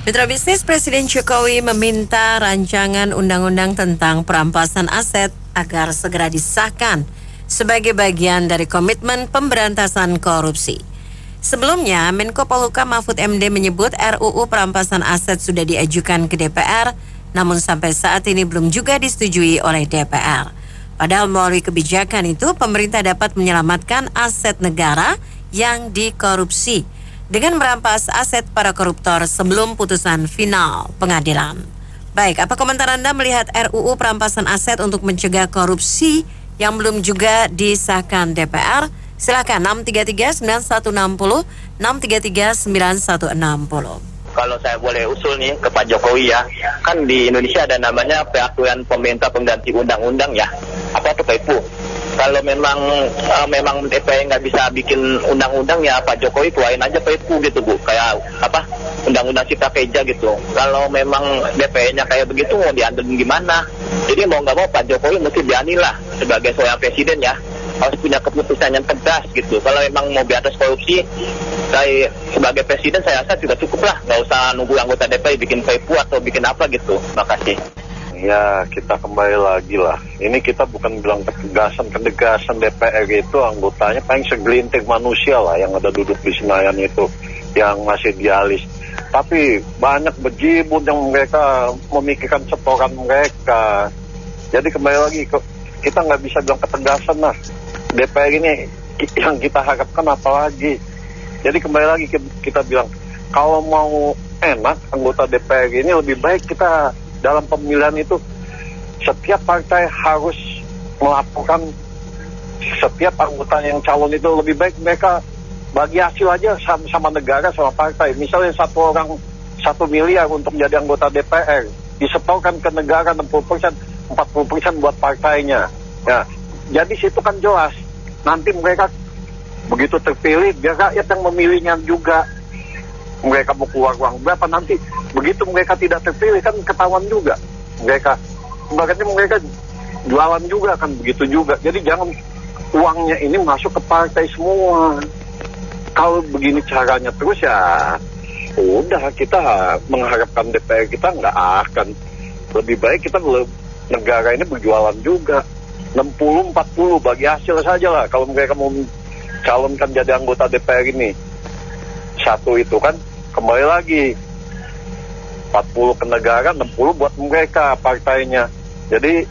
Mitra bisnis, Presiden Jokowi meminta rancangan undang-undang tentang perampasan aset agar segera disahkan sebagai bagian dari komitmen pemberantasan korupsi. Sebelumnya, Menko Polhukam Mahfud MD menyebut RUU perampasan aset sudah diajukan ke DPR, namun sampai saat ini belum juga disetujui oleh DPR. Padahal melalui kebijakan itu, pemerintah dapat menyelamatkan aset negara yang dikorupsi dengan merampas aset para koruptor sebelum putusan final pengadilan. Baik, apa komentar Anda melihat RUU perampasan aset untuk mencegah korupsi yang belum juga disahkan DPR? Silakan 633-9160, 633-9160. Kalau saya boleh usul nih ke Pak Jokowi ya, kan di Indonesia ada namanya peraturan pemerintah pengganti undang-undang ya, apa itu PERPU. Kalau memang DPR nggak bisa bikin undang-undang ya Pak Jokowi keluarin aja PERPU gitu Bu, kayak apa undang-undang cipta kerja gitu. Kalau memang DPR-nya kayak begitu mau diambil gimana? Jadi mau nggak mau Pak Jokowi mesti beranilah sebagai seorang presiden ya, harus punya keputusan yang tegas gitu. Kalau memang mau berantas korupsi, saya sebagai presiden saya rasa sudah cukup lah, nggak usah nunggu anggota DPR bikin PERPU atau bikin apa gitu. Makasih. Ya, kita kembali lagi lah. Ini kita bukan bilang ketegasan DPR itu anggotanya paling segelintir manusia lah yang ada duduk di Senayan itu, yang masih dialis. Tapi banyak bejibun yang mereka memikirkan setoran mereka. Jadi kembali lagi, kita nggak bisa bilang ketegasan lah. DPR ini yang kita harapkan apalagi. Jadi kembali lagi kita bilang, kalau mau enak anggota DPR ini lebih baik kita dalam pemilihan itu setiap partai harus melaporkan setiap anggota yang calon itu, lebih baik mereka bagi hasil aja sama negara, sama partai. Misalnya satu orang 1 miliar untuk menjadi anggota DPR, disetorkan ke negara 60%, 40% buat partainya. Ya, jadi situ kan jelas. Nanti mereka begitu terpilih, biar rakyat yang memilihnya juga. Mereka mau keluar uang berapa nanti, begitu mereka tidak terpilih kan ketahuan juga. Mereka jualan juga kan begitu juga. Jadi jangan uangnya ini masuk ke partai semua. Kalau begini caranya terus ya udah, kita mengharapkan DPR kita nggak akan. Lebih baik kita negara ini berjualan juga. 60-40 bagi hasil saja lah kalau mereka mau calonkan jadi anggota DPR ini. Satu itu kan kembali lagi 40 ke negara, 60 buat mereka partainya. Jadi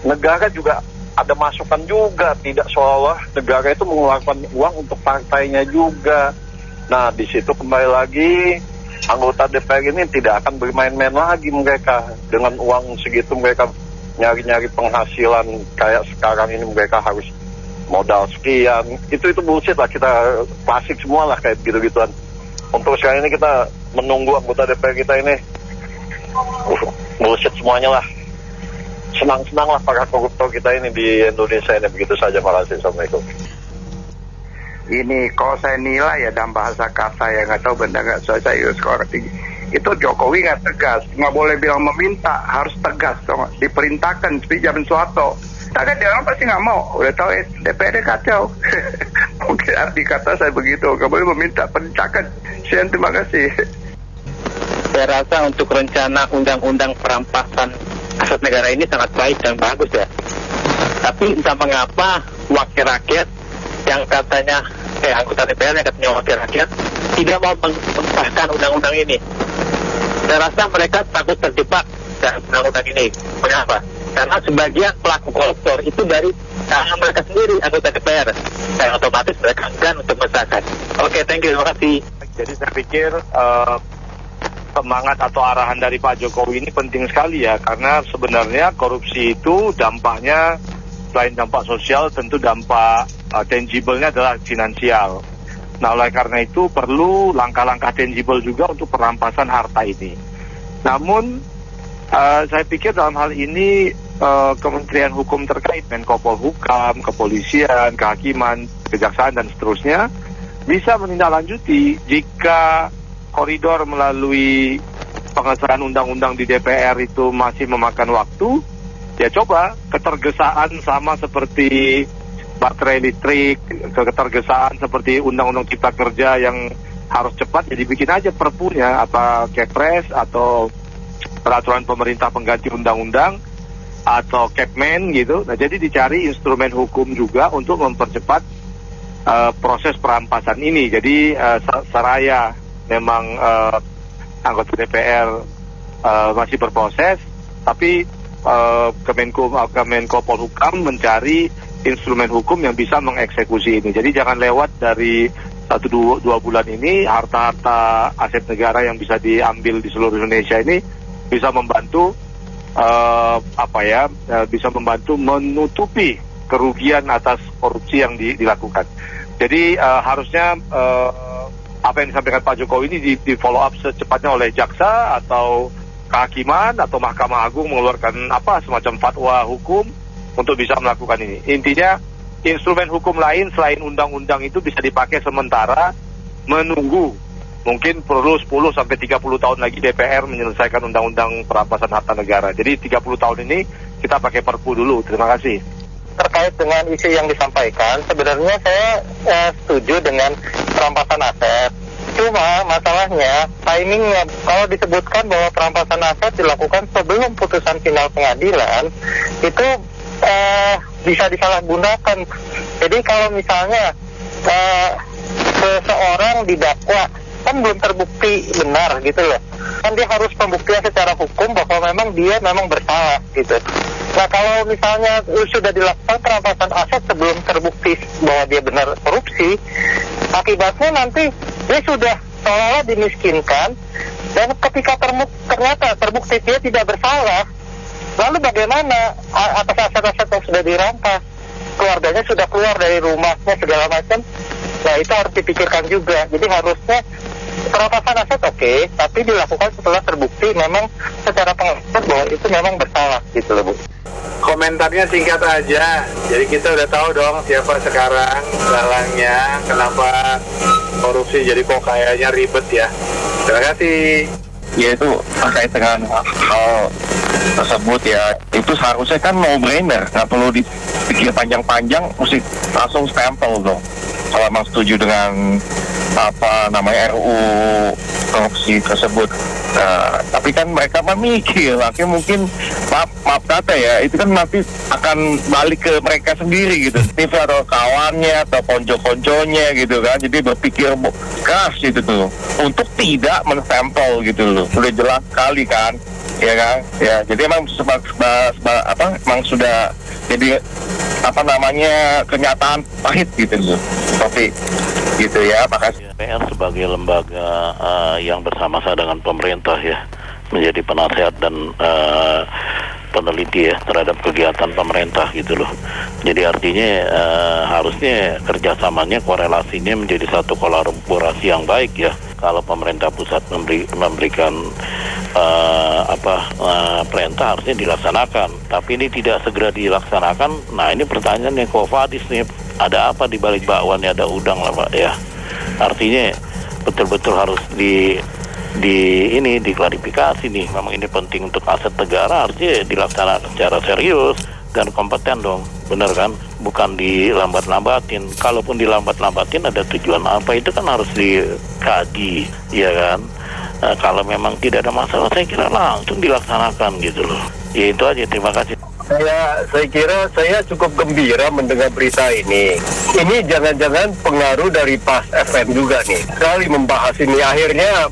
negara juga ada masukan juga, tidak seolah negara itu mengeluarkan uang untuk partainya juga. Nah di situ kembali lagi anggota DPR ini tidak akan bermain-main lagi mereka dengan uang segitu. Mereka nyari-nyari penghasilan kayak sekarang ini, mereka harus modal sekian. Itu bullshit lah, kita klasik semua lah kayak gitu-gituan. Untuk sekarang ini kita menunggu anggota DPR kita ini bullshit semuanya lah. Senang-senang lah para koruptor kita ini di Indonesia ini. Begitu saja, makasih. Assalamualaikum. Ini kalau saya nilai ya dalam bahasa kata ya, nggak tahu benar nggak, saya skor tinggi. Itu Jokowi nggak tegas, nggak boleh bilang meminta, harus tegas dong, diperintahkan seperti zaman Soeharto. Tapi dia orang pasti nggak mau, udah tahu DPR kacau. Mungkin arti kata saya begitu, nggak boleh meminta, perintahkan. Sekian, terima kasih. Saya rasa untuk rencana undang-undang perampasan aset negara ini sangat baik dan bagus ya. Tapi entah mengapa wakil rakyat yang katanya anggota DPR yang katanya wakil rakyat tidak mau mengesahkan undang-undang ini. Saya rasa mereka takut terjebak dalam undang-undang ini. Mengapa? Karena sebagian pelaku koruptor itu dari kalangan mereka sendiri, anggota DPR. Dan otomatis mereka enggan untuk mengesahkan. Oke, thank you, terima kasih. Jadi saya pikir semangat atau arahan dari Pak Jokowi ini penting sekali ya, karena sebenarnya korupsi itu dampaknya selain dampak sosial tentu dampak tangible-nya adalah finansial. Nah, oleh karena itu perlu langkah-langkah tangible juga untuk perampasan harta ini. Namun saya pikir dalam hal ini Kementerian Hukum terkait, Menko Polhukam, Kepolisian, Kehakiman, Kejaksaan dan seterusnya bisa menindaklanjuti jika koridor melalui pengesahan undang-undang di DPR itu masih memakan waktu. Ya coba ketergesaan sama seperti baterai listrik, ketergesaan seperti undang-undang cipta kerja yang harus cepat, jadi bikin aja perpunya, apa Kepres atau peraturan pemerintah pengganti undang-undang atau Kepmen gitu. Nah, jadi dicari instrumen hukum juga untuk mempercepat proses perampasan ini. Jadi seraya memang anggota DPR masih berproses, tapi Kemenko Polhukam mencari instrumen hukum yang bisa mengeksekusi ini. Jadi jangan lewat dari 1-2 bulan ini harta-harta aset negara yang bisa diambil di seluruh Indonesia ini bisa membantu bisa membantu menutupi kerugian atas korupsi yang dilakukan. Jadi harusnya apa yang disampaikan Pak Jokowi ini di follow up secepatnya oleh jaksa atau kehakiman atau Mahkamah Agung mengeluarkan semacam fatwa hukum untuk bisa melakukan ini. Intinya instrumen hukum lain selain undang-undang itu bisa dipakai sementara menunggu mungkin perlu 10 sampai 30 tahun lagi DPR menyelesaikan undang-undang perampasan harta negara. Jadi 30 tahun ini kita pakai Perpu dulu. Terima kasih. Terkait dengan isu yang disampaikan, sebenarnya saya setuju dengan perampasan aset. Cuma masalahnya timingnya, kalau disebutkan bahwa perampasan aset dilakukan sebelum putusan final pengadilan, itu bisa disalahgunakan. Jadi kalau misalnya seseorang didakwa kan belum terbukti benar gitu loh, kan dia harus pembuktian secara hukum bahwa memang dia memang bersalah gitu. Nah, kalau misalnya sudah dilakukan perampasan aset sebelum terbukti bahwa dia benar korupsi, akibatnya nanti dia sudah seolah dimiskinkan, dan ketika ternyata terbukti dia tidak bersalah, lalu bagaimana atas aset-aset yang sudah dirampas? Keluarganya sudah keluar dari rumahnya segala macam. Nah, itu harus dipikirkan juga. Jadi harusnya perampasan aset oke, tapi dilakukan setelah terbukti memang secara pengadilan bahwa itu memang bersalah gitu loh, Bu. Komentarnya singkat aja. Jadi kita udah tahu dong siapa sekarang dalangnya, kenapa korupsi jadi kok kayaknya ribet ya. Terima kasih. Ya, itu terkait dengan hal tersebut ya, itu seharusnya kan no-brainer, nggak perlu dipikir panjang-panjang, mesti langsung stempel dong. Kalau memang setuju dengan RUU korupsi tersebut. Tapi kan mereka memikir, akhirnya mungkin maaf kata ya, itu kan nanti akan balik ke mereka sendiri gitu, TV atau kawannya atau konco-konconya gitu kan, jadi berpikir keras gitu tuh untuk tidak menstempel gitu loh, sudah jelas sekali kan, ya kan, ya jadi emang emang sudah jadi kenyataan pahit gitu loh, seperti gitu ya. Makasih. DPR sebagai lembaga yang bersama-sama dengan pemerintah ya, menjadi penasehat dan peneliti ya terhadap kegiatan pemerintah gitu loh. Jadi artinya harusnya kerjasamanya, korelasinya menjadi satu kolaborasi yang baik ya. Kalau pemerintah pusat memberikan perintah harusnya dilaksanakan, tapi ini tidak segera dilaksanakan. Nah, ini pertanyaannya Ko Fadis nih, ada apa di balik bakwan, ada udang lah Pak ya. Artinya betul-betul harus diklarifikasi nih, memang ini penting untuk aset negara, harusnya dilaksanakan secara serius dan kompeten dong, bener kan? Bukan dilambat-lambatin. Kalaupun dilambat-lambatin ada tujuan apa, itu kan harus dikaji, ya kan? Kalau memang tidak ada masalah, saya kira langsung dilaksanakan gitu loh. Ya itu aja, terima kasih. Saya kira saya cukup gembira mendengar berita ini. Ini jangan-jangan pengaruh dari PAS FM juga nih. Sekali membahas ini, akhirnya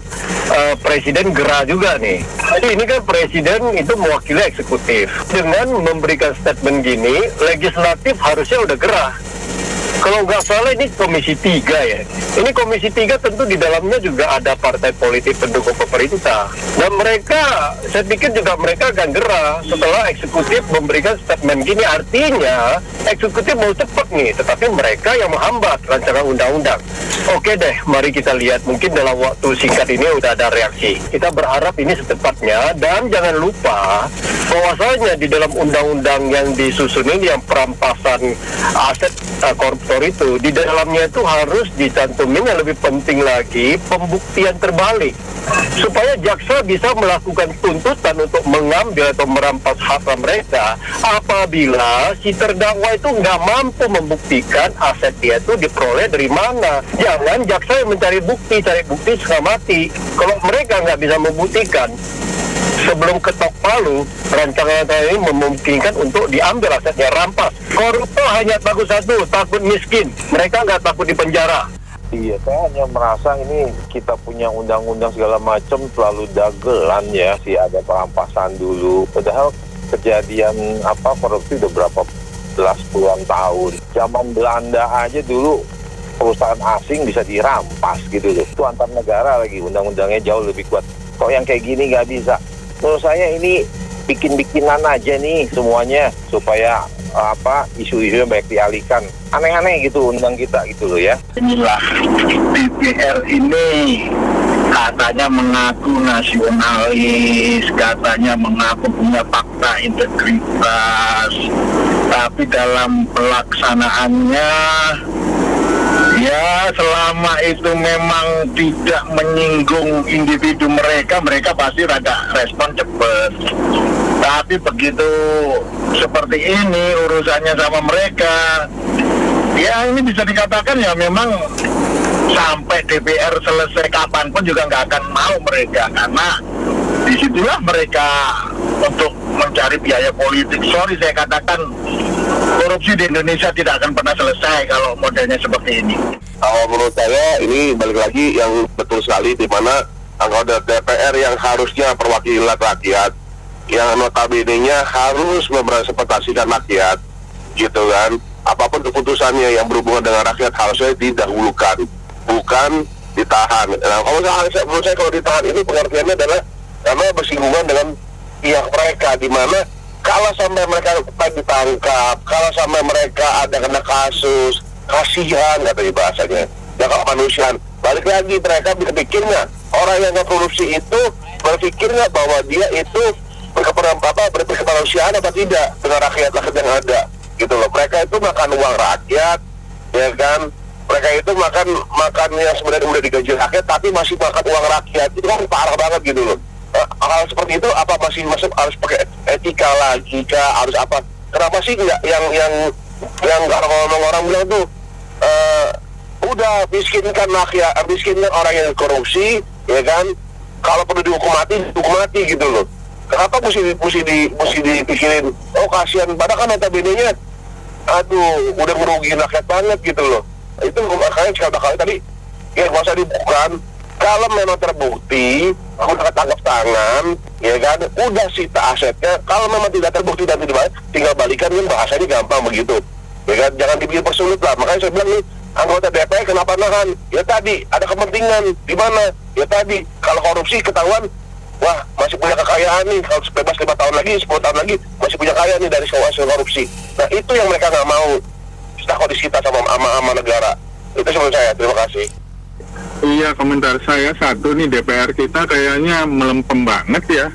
Presiden gerah juga nih. Jadi ini kan Presiden itu mewakili eksekutif. Dengan memberikan statement gini, legislatif harusnya udah gerah. Kalau nggak salah ini Komisi 3 ya. Ini Komisi 3 tentu di dalamnya juga ada partai politik pendukung pemerintah. Dan mereka, saya pikir juga mereka akan gerah setelah eksekutif memberikan statement gini. Artinya eksekutif mau cepat nih, tetapi mereka yang menghambat rancangan undang-undang. Oke deh, mari kita lihat. Mungkin dalam waktu singkat ini udah ada reaksi. Kita berharap ini secepatnya, dan jangan lupa bahwasanya di dalam undang-undang yang disusun ini, yang perampasan aset koruptor itu, di dalamnya itu harus dicantumin yang lebih penting lagi pembuktian terbalik, supaya jaksa bisa melakukan tuntutan untuk mengambil atau merampas hak mereka apabila si terdakwa itu nggak mampu membuktikan aset dia itu diperoleh dari mana. Jangan jaksa yang mencari bukti, cari bukti setengah mati. Kalau mereka nggak bisa membuktikan, sebelum ketok palu, rancangan ini memungkinkan untuk diambil asetnya, rampas. Koruptor hanya takut satu, takut miskin. Mereka nggak takut di penjara. Iya, saya hanya merasa ini kita punya undang-undang segala macam selalu dagelan ya, sih ada perampasan dulu. Padahal kejadian korupsi udah berapa belas puluhan tahun. Zaman Belanda aja dulu perusahaan asing bisa dirampas gitu loh. Itu antar negara lagi, undang-undangnya jauh lebih kuat. Kok yang kayak gini nggak bisa? Menurut saya ini bikin-bikinan aja nih semuanya supaya isu-isu yang banyak dialihkan. Aneh-aneh gitu undang kita gitu loh ya. Inilah DPR ini katanya mengaku nasionalis, katanya mengaku punya fakta integritas, tapi dalam pelaksanaannya ya selama itu memang tidak menyinggung individu mereka pasti rada respon cepat. Tapi begitu seperti ini urusannya sama mereka, ya ini bisa dikatakan ya memang sampai DPR selesai kapanpun juga nggak akan mau mereka, karena disitulah mereka untuk mencari biaya politik. Sorry saya katakan, korupsi di Indonesia tidak akan pernah selesai kalau modelnya seperti ini. Menurut saya ini balik lagi yang betul sekali, di mana anggota DPR yang harusnya perwakilan rakyat, yang notabene-nya harus merepresentasikan rakyat, gitu kan. Apapun keputusannya yang berhubungan dengan rakyat harusnya didahulukan, bukan ditahan. Nah, menurut saya kalau ditahan ini pengertiannya adalah karena bersinggungan dengan pihak mereka, di mana kalau sampai mereka ditangkap, kalau sampai mereka ada kena kasus, kasihan katanya bahasanya, ya kemanusiaan. Balik lagi mereka berpikirnya, orang yang korupsi itu berpikirnya bahwa dia itu berkemanusiaan apa tidak dengan rakyat yang ada, gitu loh. Mereka itu makan uang rakyat, ya kan? Mereka itu makan yang sebenarnya udah digaji rakyat, tapi masih makan uang rakyat. Itu kan parah banget gitu loh. Hal seperti itu apa masih harus pakai etika lagi kah? Harus apa? Kenapa sih nggak yang orang bilang tuh udah miskinkan rakyat, miskinkan orang yang korupsi, ya kan? Kalau perlu dihukum mati gitu loh. Kenapa mesti dipikirin? Oh kasihan, padahal kan notabene-nya, aduh, udah merugikan rakyat banget gitu loh. Itu makanya sekali tadi, ya nggak usah dibuka. Kalau memang terbukti, udah ketangkap tangan, ya kan, udah sita asetnya. Kalau memang tidak terbukti dan tidak tinggal balikan, kan bahasanya gampang begitu. Ya kan, jangan dipersulit lah. Makanya saya bilang nih, anggota DPR kenapa nahan? Ya tadi, ada kepentingan. Di mana? Ya tadi, kalau korupsi ketahuan, wah masih punya kekayaan nih, kalau bebas 5 tahun lagi, 10 tahun lagi, masih punya kekayaan nih dari hasil korupsi. Nah itu yang mereka nggak mau, takut disita sama negara. Itu menurut saya, terima kasih. Iya, komentar saya satu nih, DPR kita kayaknya melempem banget ya.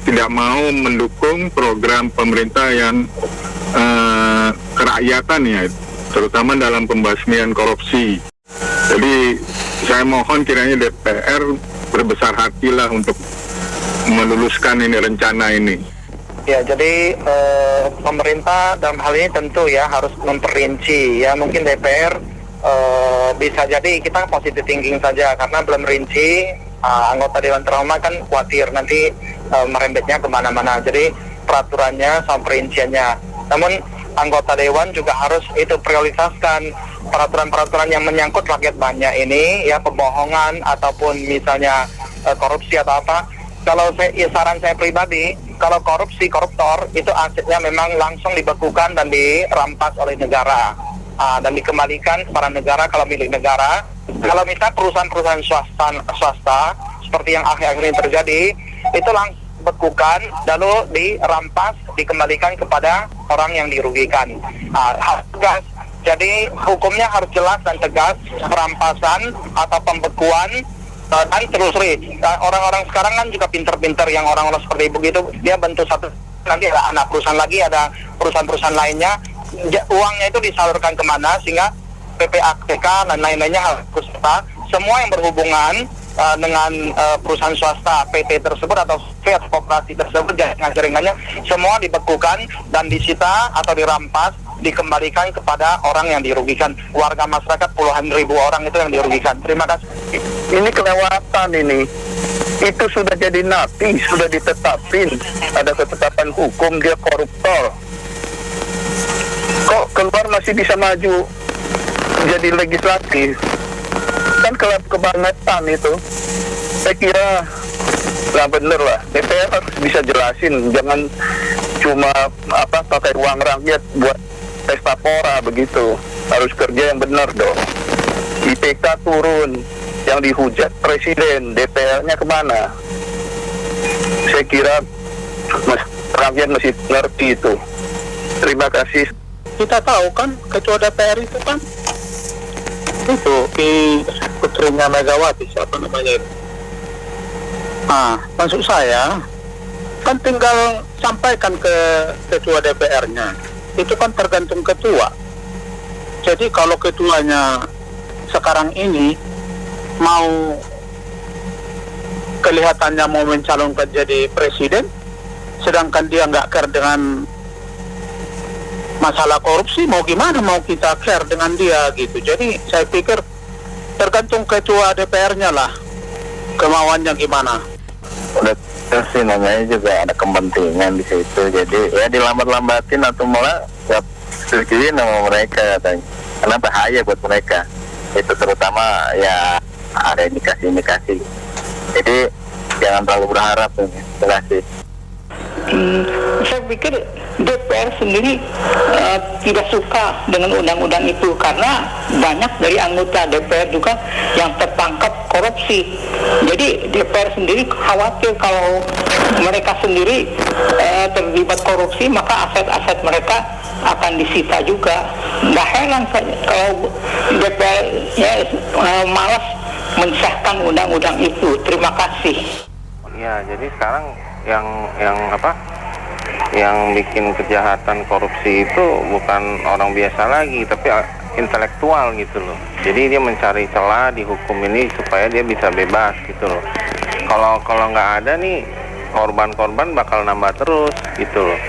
Tidak mau mendukung program pemerintah yang kerakyatan ya, terutama dalam pembasmian korupsi. Jadi saya mohon kiranya DPR berbesar hatilah untuk meluluskan ini rencana ini. Ya, jadi pemerintah dalam hal ini tentu ya harus memperinci ya. Mungkin DPR bisa jadi kita positive thinking saja karena belum rinci. Anggota Dewan Terhormat kan khawatir nanti merembetnya kemana-mana. Jadi peraturannya sama perinciannya. Namun anggota Dewan juga harus itu prioritaskan peraturan-peraturan yang menyangkut rakyat banyak ini ya, pembohongan ataupun misalnya korupsi atau apa. Kalau saran saya pribadi, kalau koruptor itu asetnya memang langsung dibekukan dan dirampas oleh negara dan dikembalikan kepada negara kalau milik negara. Kalau misalnya perusahaan-perusahaan swasta seperti yang akhir-akhir ini terjadi, itu langsung bekukan lalu dirampas, dikembalikan kepada orang yang dirugikan. Tegas. Jadi hukumnya harus jelas dan tegas. Perampasan atau pembekuan Dan telusuri. Orang-orang sekarang kan juga pinter-pinter, yang orang-orang seperti begitu, dia bentuk satu, nanti ada anak perusahaan lagi, ada perusahaan-perusahaan lainnya, uangnya itu disalurkan kemana, sehingga PPATK dan lain-lainnya harus serta semua yang berhubungan dengan perusahaan swasta PT tersebut atau koperasi tersebut, jaringannya semua dibekukan dan disita atau dirampas, dikembalikan kepada orang yang dirugikan. Warga masyarakat puluhan ribu orang itu yang dirugikan. Terima kasih. Ini kelewatan ini. Itu sudah jadi napi, sudah ditetapin. Ada ketetapan hukum dia koruptor. Kok keluar masih bisa maju jadi legislatif? Kan kebangetan itu. Saya kira lah bener lah. DPR harus bisa jelasin, jangan cuma pakai uang rakyat buat pesta pora begitu. Harus kerja yang benar dong. IPK turun, yang dihujat presiden, DPR-nya kemana? Saya kira rakyat masih ngerti itu. Terima kasih. Kita tahu kan ketua DPR itu kan itu putrinya Megawati, siapa namanya itu. Nah, maksud saya kan tinggal sampaikan ke ketua DPR-nya. Itu kan tergantung ketua. Jadi kalau ketuanya sekarang ini mau kelihatannya mau mencalonkan jadi presiden, sedangkan dia nggak care dengan masalah korupsi, mau gimana mau kita care dengan dia gitu. Jadi saya pikir tergantung ketua DPR-nya lah kemauannya gimana. Udah sih namanya juga ada kepentingan di situ, jadi ya dilambat-lambatin atau malah ya setujuin sama mereka katanya, karena bahaya buat mereka itu, terutama ya ada indikasi-indikasi. Jadi jangan terlalu berharap. Terima kasih. Saya pikir DPR sendiri tidak suka dengan undang-undang itu karena banyak dari anggota DPR juga yang tertangkap korupsi. Jadi DPR sendiri khawatir kalau mereka sendiri terlibat korupsi, maka aset-aset mereka akan disita juga. Nggak heran kalau DPR-nya malas mensahkan undang-undang itu. Terima kasih. Ya, jadi sekarang yang bikin kejahatan korupsi itu bukan orang biasa lagi, tapi intelektual gitu loh. Jadi dia mencari celah di hukum ini supaya dia bisa bebas gitu loh. Kalau nggak ada nih, korban-korban bakal nambah terus gitu loh.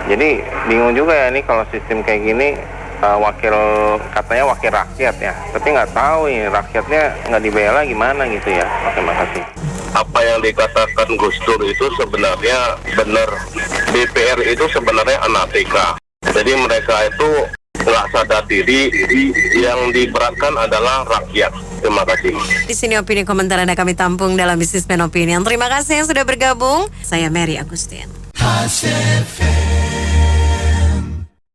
Jadi bingung juga ya nih kalau sistem kayak gini, katanya wakil rakyat ya, tapi nggak tahu ya rakyatnya nggak dibela gimana gitu ya. Terima kasih. Apa yang dikatakan Gus Dur itu sebenarnya benar. DPR itu sebenarnya anartika. Jadi mereka itu nggak sadar diri, yang diberatkan adalah rakyat. Terima kasih. Di sini opini komentar Anda kami tampung dalam Businessman Opinion. Terima kasih yang sudah bergabung. Saya Mary Agustin.